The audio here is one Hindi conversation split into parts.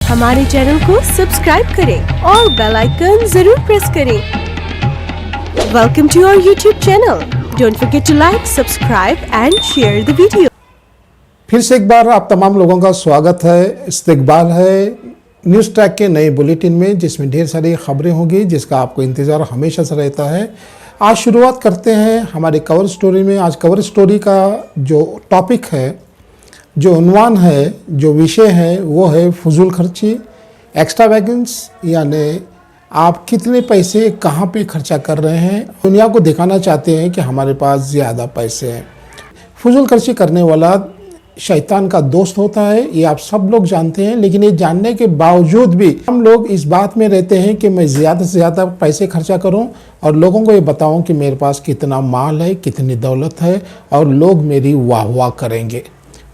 हमारे चैनल को सब्सक्राइब करें और बेल आइकन जरूर प्रेस करें। Welcome to our YouTube channel. Don't forget to like, subscribe and share the video. फिर से एक बार आप तमाम लोगों का स्वागत है। इस्तकबाल है न्यूज़ ट्रैक के नए बुलेटिन में, जिसमें ढेर सारी खबरें होंगी, जिसका आपको इंतज़ार हमेशा से रहता है। आज शुरुआत करते हैं हमारे कवर स्टोरी में। आज कवर स्टोरी का जो टॉपिक है, जो उन्वान है, जो विषय है, वो है फजूल खर्ची, एक्स्ट्रा वैगन्स, यानी आप कितने पैसे कहाँ पे खर्चा कर रहे हैं। दुनिया को दिखाना चाहते हैं कि हमारे पास ज़्यादा पैसे हैं। फजूल खर्ची करने वाला शैतान का दोस्त होता है, ये आप सब लोग जानते हैं। लेकिन ये जानने के बावजूद भी हम लोग इस बात में रहते हैं कि मैं ज़्यादा से ज़्यादा पैसे खर्चा करूं और लोगों को ये बताऊं कि मेरे पास कितना माल है, कितनी दौलत है, और लोग मेरी वाह वाह करेंगे।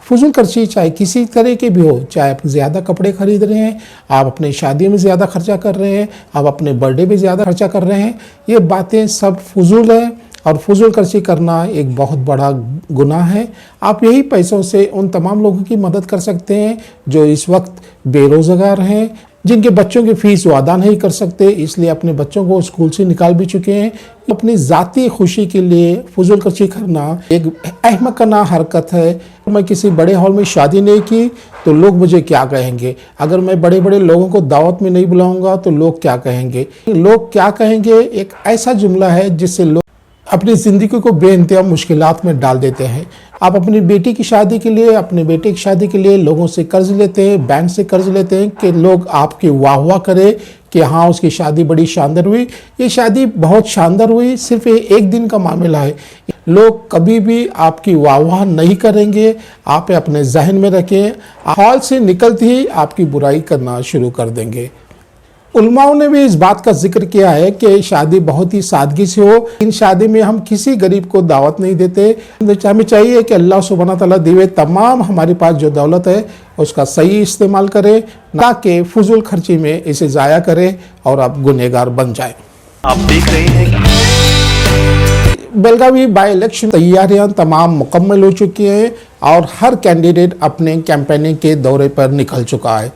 फजूल खर्ची चाहे किसी तरह की भी हो, चाहे आप ज़्यादा कपड़े खरीद रहे हैं, आप अपने शादी में ज़्यादा खर्चा कर रहे हैं, आप अपने बर्थडे में ज़्यादा खर्चा कर रहे हैं, ये बातें सब फजूल है। और फजूल खर्ची करना एक बहुत बड़ा गुनाह है। आप यही पैसों से उन तमाम लोगों की मदद कर सकते हैं जो इस वक्त बेरोज़गार हैं, जिनके बच्चों की फ़ीस वो अदा नहीं कर सकते, इसलिए अपने बच्चों को स्कूल से निकाल भी चुके हैं। अपनी ज़ाती खुशी के लिए फजूल खर्ची करना एक अहमकाना हरकत है। मैं किसी बड़े हॉल में शादी नहीं की तो लोग मुझे क्या कहेंगे, अगर मैं बड़े बड़े लोगों को दावत में नहीं बुलाऊंगा तो लोग क्या कहेंगे। लोग क्या कहेंगे एक ऐसा जुमला है जिससे लोग अपनी ज़िंदगी को बेइंतहा मुश्किलात में डाल देते हैं। आप अपनी बेटी की शादी के लिए, अपने बेटे की शादी के लिए लोगों से कर्ज लेते हैं, बैंक से कर्ज लेते हैं कि लोग आपकी वाह वाह करें कि हाँ उसकी शादी बड़ी शानदार हुई। ये शादी बहुत शानदार हुई, सिर्फ ये एक दिन का मामला है। लोग कभी भी आपकी वाह वाह नहीं करेंगे। आप अपने जहन में रखें, हॉल से निकलते ही आपकी बुराई करना शुरू कर देंगे। उलमाओं ने भी इस बात का जिक्र किया है कि शादी बहुत ही सादगी से हो। इन शादी में हम किसी गरीब को दावत नहीं देते। हमें चाहिए कि अल्लाह सुब्हानहू तआला दिए तमाम हमारे पास जो दौलत है उसका सही इस्तेमाल करें, ना कि फजूल खर्ची में इसे ज़ाया करें और आप गुनहगार बन जाएं। आप देख रहे हैं बेलगावी बाई इलेक्शन तैयारियां तमाम मुकम्मल हो चुकी हैं और हर कैंडिडेट अपने कैंपेनिंग के दौरे पर निकल चुका है।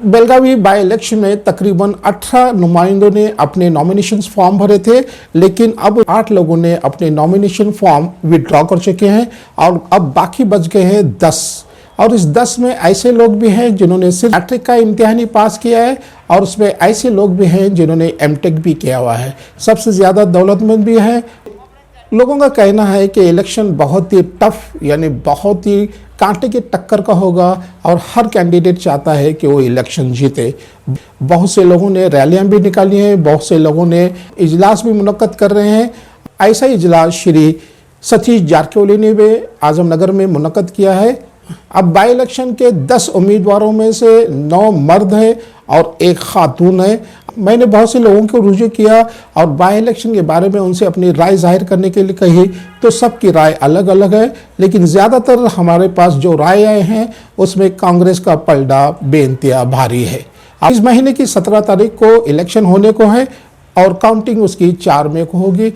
बेलगावी बाई इलेक्शन में तकरीबन 18 नुमाइंदों ने अपने नॉमिनेशन फॉर्म भरे थे, लेकिन अब 8 लोगों ने अपने नॉमिनेशन फॉर्म विड्रॉ कर चुके हैं और अब बाकी बच गए हैं 10। और इस 10 में ऐसे लोग भी हैं जिन्होंने सिर्फ मैट्रिक का इम्तिहान ही पास किया है, और उसमें ऐसे लोग भी हैं जिन्होंने एमटेक भी किया हुआ है। सबसे ज़्यादा दौलतमंद भी हैं। लोगों का कहना है कि इलेक्शन बहुत ही टफ, यानी बहुत ही कांटे की टक्कर का होगा और हर कैंडिडेट चाहता है कि वो इलेक्शन जीते। बहुत से लोगों ने रैलियां भी निकाली हैं, बहुत से लोगों ने इजलास भी मुनक्कद कर रहे हैं। ऐसा इजलास श्री सतीश जारकिहोली ने भी आजमनगर में मुनक्कद किया है। अब बाई इलेक्शन के 10 उम्मीदवारों में से 9 मर्द हैं और 1 खातून है। मैंने बहुत से लोगों को रुजू किया और बाई इलेक्शन के बारे में उनसे अपनी राय जाहिर करने के लिए कही, तो सबकी राय अलग अलग है। लेकिन ज़्यादातर हमारे पास जो राय आए हैं उसमें कांग्रेस का पलड़ा बेइंतहा भारी है। इस महीने की 17 तारीख को इलेक्शन होने को है और काउंटिंग उसकी 4 मई को होगी।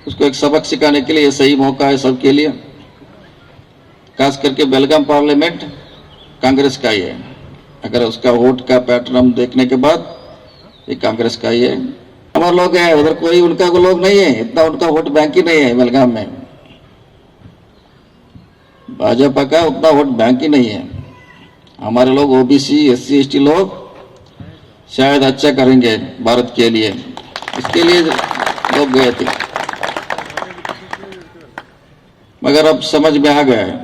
उसको एक सबक सिखाने के लिए सही मौका है सबके लिए। खास करके बेलगाम पार्लियामेंट कांग्रेस का ही है। अगर उसका वोट का पैटर्न देखने के बाद ये कांग्रेस का ही है। हमारे लोग हैं उधर, कोई उनका को लोग नहीं है, इतना उनका वोट बैंक ही नहीं है बेलगाम में। भाजपा का उतना वोट बैंक ही नहीं है। हमारे लोग ओबीसी SC ST लोग शायद अच्छा करेंगे भारत के लिए, इसके लिए लोग गए थे। मगर अब समझ में आ गया है,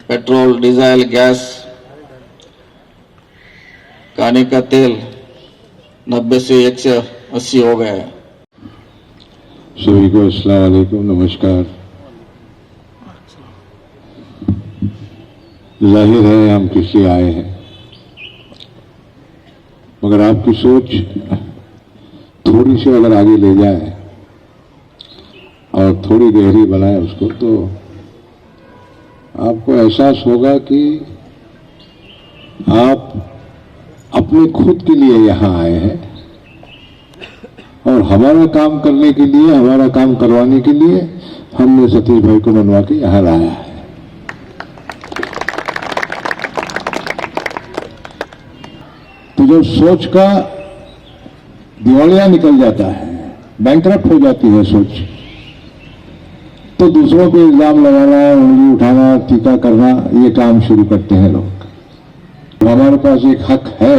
पेट्रोल, डीजल, गैस, खाने का तेल 90 से 180 हो गया है। सभी को अस्सलाम वालेकुम, नमस्कार। जाहिर है हम किस लिए आए हैं, मगर आपकी सोच थोड़ी सी अगर आगे ले जाए और थोड़ी गहरी बनाए उसको, तो आपको एहसास होगा कि आप अपने खुद के लिए यहाँ आए हैं और हमारा काम करने के लिए, हमारा काम करवाने के लिए हमने सतीश भाई को मनवा के यहाँ लाया है। जब सोच का दिवालिया निकल जाता है, बैंकरप्ट हो जाती है सोच, तो दूसरों पे इल्जाम लगाना, उंगली उठाना, टीका करना, ये काम शुरू करते हैं लोग। हमारे पास एक हक है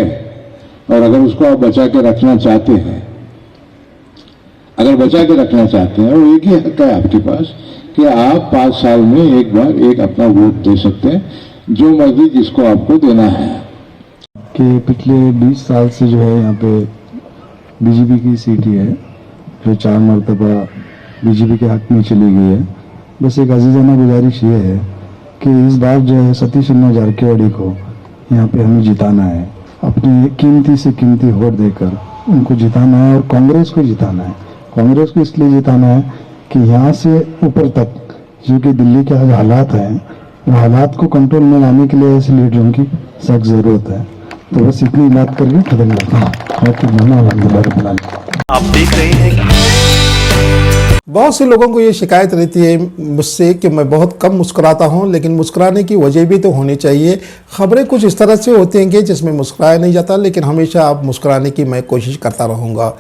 और अगर उसको आप बचा के रखना चाहते हैं, वो एक ही हक है आपके पास कि आप 5 साल में एक बार एक अपना वोट दे सकते हैं, जो मर्जी जिसको आपको देना है। कि पिछले 20 साल से जो है यहाँ पे बीजेपी की सीट ही है, जो 4 मरतबा बीजेपी के हक में चली गई है। बस एक अजीजाना गुजारिश ये है कि इस बार जो है सतीश जारकिहोली को यहाँ पे हमें जिताना है, अपने कीमती से कीमती वोट देकर उनको जिताना है और कांग्रेस को जिताना है। कांग्रेस को इसलिए जिताना है कि यहाँ से ऊपर तक जो कि दिल्ली के हालात हैं, वो हालात को कंट्रोल में लाने के लिए ऐसे लीडरों की सख्त ज़रूरत है। तो बस इतनी बात करके खत्म करता हूँ। आप देख रहे हैं बहुत से लोगों को ये शिकायत रहती है मुझसे कि मैं बहुत कम मुस्कुराता हूँ, लेकिन मुस्कुराने की वजह भी तो होनी चाहिए। खबरें कुछ इस तरह से होती हैं कि जिसमें मुस्कुराया नहीं जाता, लेकिन हमेशा आप मुस्कुराने की मैं कोशिश करता रहूँगा।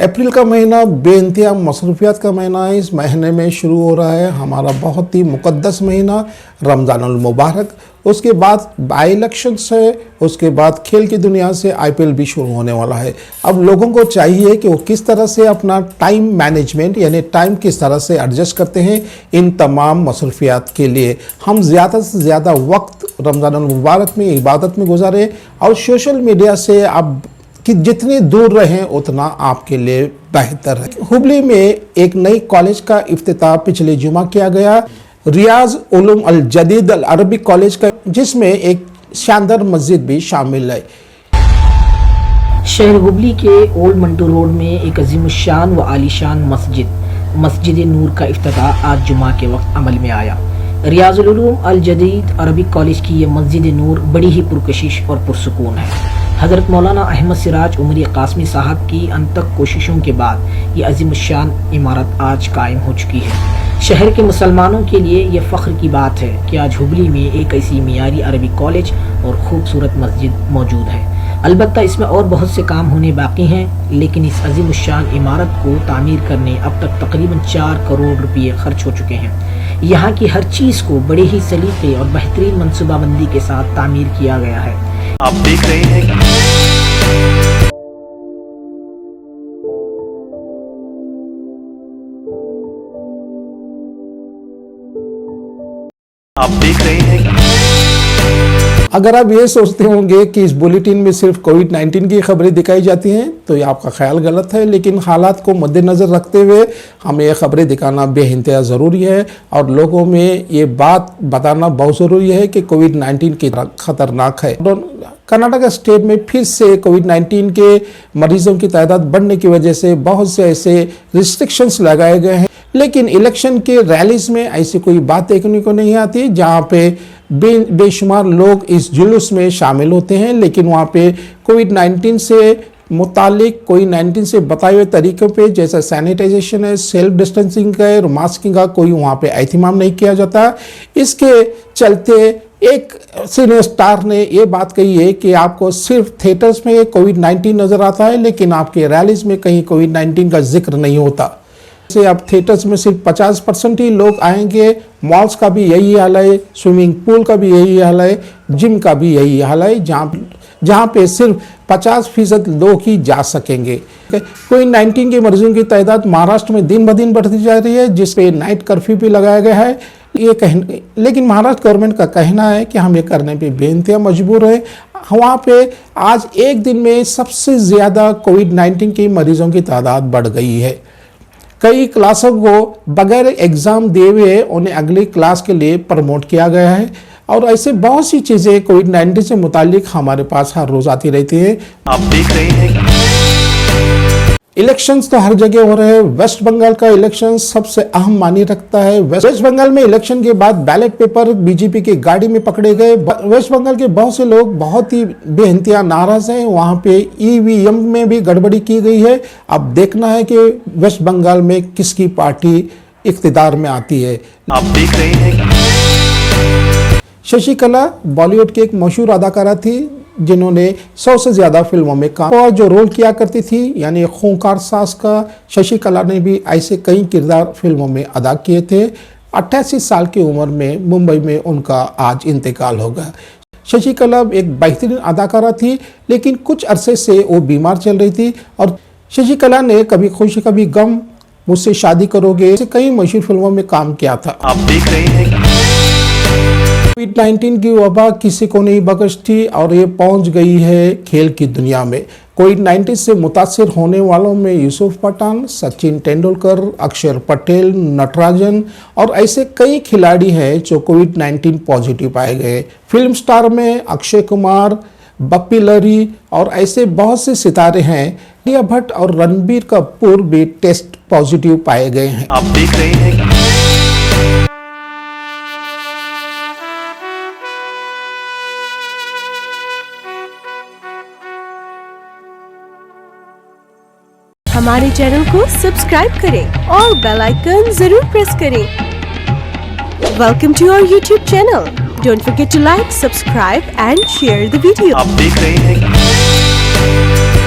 अप्रैल का महीना बेइंतहा मसरूफियात का महीना है। इस महीने में शुरू हो रहा है हमारा बहुत ही मुक़द्दस महीना रमज़ानुल मुबारक। उसके बाद बाई इलेक्शंस है, उसके बाद खेल की दुनिया से IPL भी शुरू होने वाला है। अब लोगों को चाहिए कि वो किस तरह से अपना टाइम मैनेजमेंट यानी टाइम किस तरह से एडजस्ट करते हैं इन तमाम मसरूफियात के लिए। हम ज़्यादा से ज़्यादा वक्त रमज़ानुल मुबारक में इबादत में गुजारें और सोशल मीडिया से आप कि जितने दूर रहें उतना आपके लिए बेहतर है। हुबली में एक नई कॉलेज का इफ्तिताह पिछले जुमा किया गया, रियाज उलूम अल जदीद अल अरबिक कॉलेज का, जिसमें एक शानदार मस्जिद भी शामिल है। शहर हुबली के ओल्ड मंटू रोड में एक अजीमुशान व आलीशान मस्जिद नूर का इफ्तिताह आज जुमा के वक्त अमल में आया। रियाजुल उलूम अल जदीद अरबिक कॉलेज की यह मस्जिद नूर बड़ी ही पुरकशिश और पुरसुकून है। हज़रत मौलाना अहमद सिराज उमरी कासमी साहब की अनथक कोशिशों के बाद ये अजीमुशान इमारत आज कायम हो चुकी है। शहर के मुसलमानों के लिए ये फ़ख्र की बात है कि आज हुबली में एक ऐसी मियारी अरबिक कॉलेज और ख़ूबसूरत मस्जिद मौजूद है। अलबत्ता इसमें और बहुत से काम होने बाकी हैं, लेकिन इस अजीमुशान इमारत को तामीर करने अब तक तकरीबन 4 करोड़ रुपये खर्च हो चुके हैं। यहाँ की हर चीज़ को बड़े ही सलीके और बेहतरीन मनसूबाबंदी के साथ तामीर किया गया है। आप देख रहे हैं अगर आप ये सोचते होंगे कि इस बुलेटिन में सिर्फ कोविड-19 की खबरें दिखाई जाती हैं तो ये आपका ख्याल गलत है, लेकिन हालात को मद्देनज़र रखते हुए हमें ये खबरें दिखाना बेइंतहा ज़रूरी है और लोगों में ये बात बताना बहुत ज़रूरी है कि कोविड-19 की ख़तरनाक है। कर्नाटक स्टेट में फिर से कोविड-19 के मरीजों की तादाद बढ़ने की वजह से बहुत से ऐसे रिस्ट्रिक्शंस लगाए गए हैं, लेकिन इलेक्शन के रैलीज में ऐसी कोई बात देखने को नहीं आती जहाँ पे बेशुमार लोग इस जुलूस में शामिल होते हैं, लेकिन वहाँ पे कोविड-19 से मुतालिक कोविड-19 से बताए हुए तरीक़ों पे जैसा सैनिटाइजेशन है, सेल्फ डिस्टेंसिंग का है, मास्किंग का कोई वहाँ पे एहतमाम नहीं किया जाता। इसके चलते एक सीनियर स्टार ने ये बात कही है कि आपको सिर्फ थिएटर्स में कोविड-19 नज़र आता है, लेकिन आपके रैलीज में कहीं कोविड-19 का जिक्र नहीं होता। से अब थिएटर्स में सिर्फ 50% ही लोग आएंगे, मॉल्स का भी यही हाल है, स्विमिंग पूल का भी यही हाल है, जिम का भी यही हाल है, जहाँ पे सिर्फ 50% लोग ही जा सकेंगे। कोविड-19 के मरीजों की तादाद महाराष्ट्र में दिन ब दिन बढ़ती जा रही है, जिस पे नाइट कर्फ्यू भी लगाया गया है। लेकिन महाराष्ट्र गवर्नमेंट का कहना है कि हम ये करने पे बेइंतहा मजबूर है। वहाँ पे आज एक दिन में सबसे ज़्यादा कोविड-19 के मरीजों की तादाद बढ़ गई है। कई क्लासों को बगैर एग्ज़ाम दिए हुए उन्हें अगली क्लास के लिए प्रमोट किया गया है और ऐसे बहुत सी चीज़ें कोविड-19 से मुतालिक हमारे पास हर रोज़ आती रहती है। आप देख रहे हैं इलेक्शंस तो हर जगह हो रहे हैं। वेस्ट बंगाल का इलेक्शन सबसे अहम मानी रखता है। वेस्ट बंगाल में इलेक्शन के बाद बैलेट पेपर बीजेपी की गाड़ी में पकड़े गए। वेस्ट बंगाल के बहुत से लोग बहुत ही बेइंतहा नाराज हैं। वहां पे EVM में भी गड़बड़ी की गई है। अब देखना है कि वेस्ट बंगाल में किसकी पार्टी इख्तिदार में आती है। आप देख रहे हैं शशि कला बॉलीवुड की एक मशहूर अदाकारा थी जिन्होंने 100 से ज्यादा फिल्मों में काम और जो रोल किया करती थी यानी खूंखार सास का, शशि कला ने भी ऐसे कई किरदार फिल्मों में अदा किए थे। 88 साल की उम्र में मुंबई में उनका आज इंतकाल हो गया। शशि कला एक बेहतरीन अदाकारा थी, लेकिन कुछ अरसे से वो बीमार चल रही थी और शशि कला ने कभी खुशी कभी गम, मुझसे शादी करोगे, ऐसे कई मशहूर फिल्मों में काम किया था। आप देख रहे हैं कोविड-19 की वबा किसी को नहीं बख्शती और ये पहुंच गई है खेल की दुनिया में। कोविड-19 से मुतासिर होने वालों में यूसुफ पठान, सचिन तेंदुलकर, अक्षर पटेल, नटराजन और ऐसे कई खिलाड़ी हैं जो कोविड-19 पॉजिटिव पाए गए। फिल्म स्टार में अक्षय कुमार, बप्पी लहरी और ऐसे बहुत से सितारे हैं। आलिया भट्ट और रणबीर कपूर भी टेस्ट पॉजिटिव पाए गए हैं। आप देख रहे हैं हमारे चैनल को सब्सक्राइब करें और बेल आइकन जरूर प्रेस करें। Welcome to our YouTube channel. Don't forget to like, subscribe and share the video. आप देख रहे हैं